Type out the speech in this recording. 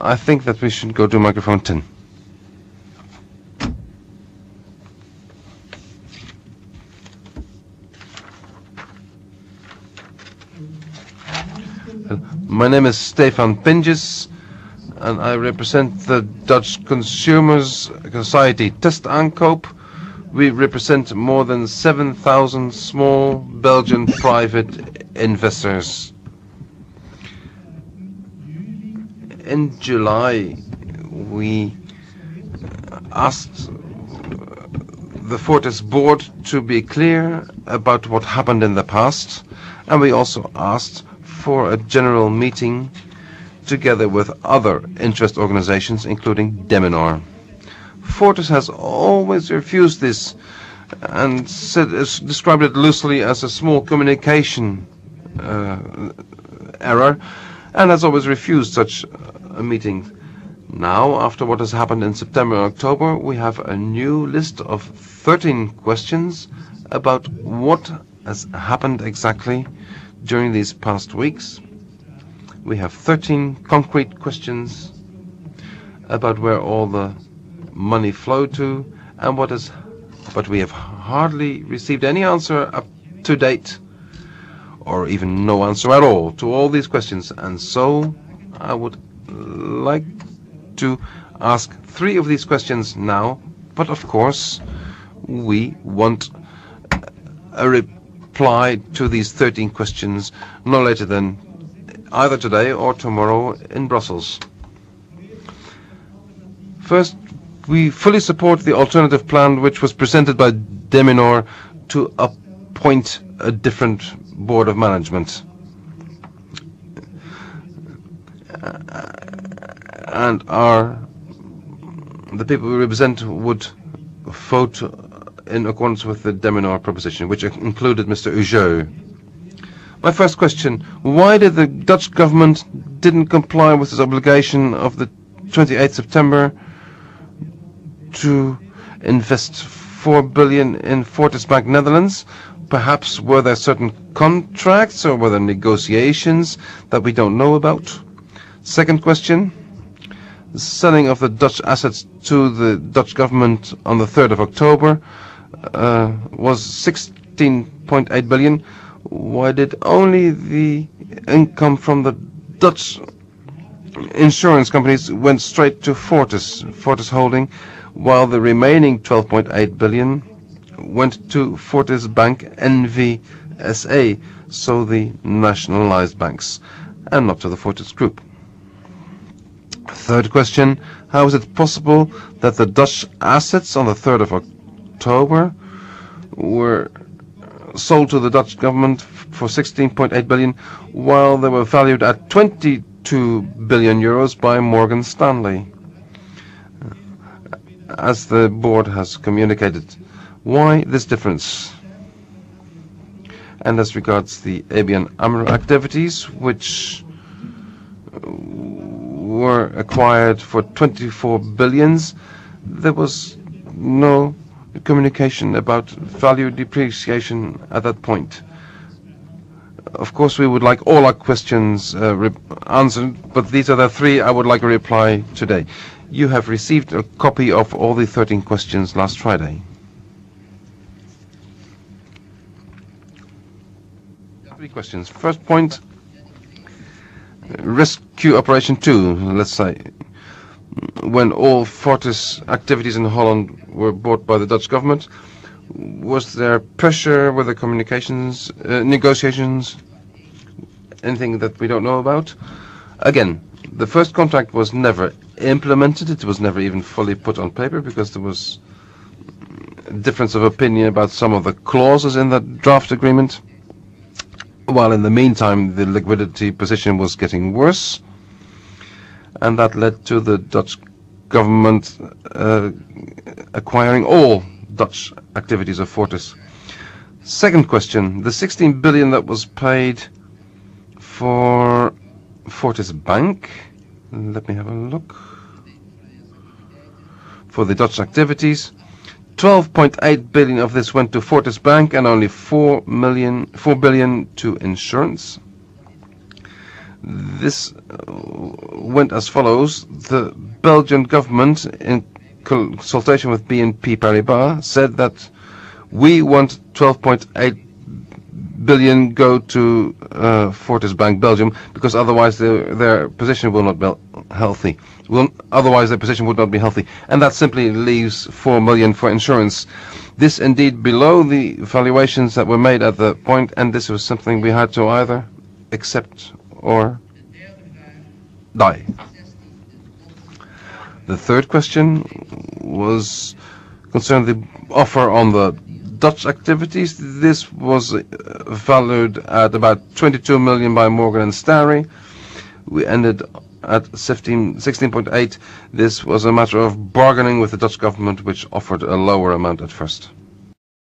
I think that we should go to microphone 10. My name is Stefan Pinges, and I represent the Dutch Consumers Society Test-Aankoop. We represent more than 7,000 small Belgian private investors. In July, we asked the Fortis board to be clear about what happened in the past, and we also asked for a general meeting together with other interest organizations, including Deminor. Fortis has always refused this and described it loosely as a small communication error, and has always refused such a meeting. Now, after what has happened in September and October, we have a new list of 13 questions about what has happened exactly during these past weeks. We have 13 concrete questions about where all the money flowed to and but we have hardly received any answer up to date, or even no answer at all to all these questions. And so I would like to ask 3 of these questions now, but of course we want a reply to these 13 questions no later than either today or tomorrow in Brussels. First, we fully support the alternative plan which was presented by Deminor to appoint a different board of management. And the people we represent would vote in accordance with the Deminor proposition, which included Mr. Ujeu. My first question: why did the Dutch government didn't comply with its obligation of the 28th September to invest 4 billion in Fortis Bank Netherlands? Perhaps were there certain contracts or were there negotiations that we don't know about? Second question: the selling of the Dutch assets to the Dutch government on the 3rd of October was 16.8 billion. Why did only the income from the Dutch insurance companies went straight to Fortis Holding, while the remaining 12.8 billion went to Fortis Bank NV SA, so the nationalized banks, and not to the Fortis Group? Third question: how is it possible that the Dutch assets on the 3rd of October were sold to the Dutch government for 16.8 billion, while they were valued at 22 billion euros by Morgan Stanley? As the board has communicated, why this difference? And as regards the ABN AMRO activities, which were acquired for 24 billions, there was no communication about value depreciation at that point. Of course, we would like all our questions answered, but these are the 3 I would like a reply today. You have received a copy of all the 13 questions last Friday. 3 questions. First point: rescue operation 2, let's say, when all Fortis activities in Holland were bought by the Dutch government. Was there pressure? Were there communications, negotiations, anything that we don't know about? Again, the first contract was never implemented. It was never even fully put on paper because there was a difference of opinion about some of the clauses in that draft agreement. While in the meantime, the liquidity position was getting worse, and that led to the Dutch government acquiring all Dutch activities of Fortis. Second question: the 16 billion that was paid for Fortis Bank, let me have a look, for the Dutch activities, 12.8 billion of this went to Fortis Bank and only 4 billion to insurance. This went as follows. The Belgian government, in consultation with BNP Paribas, said that we want 12.8 billion go to Fortis Bank Belgium, because otherwise their position will not be healthy. Otherwise their position would not be healthy, and that simply leaves 4 million for insurance. This indeed below the valuations that were made at the point, and this was something we had to either accept or die. The third question was concerned the offer on the Dutch activities. This was valued at about 22 million by Morgan & Stanley. We ended at 16.8. This was a matter of bargaining with the Dutch government, which offered a lower amount at first.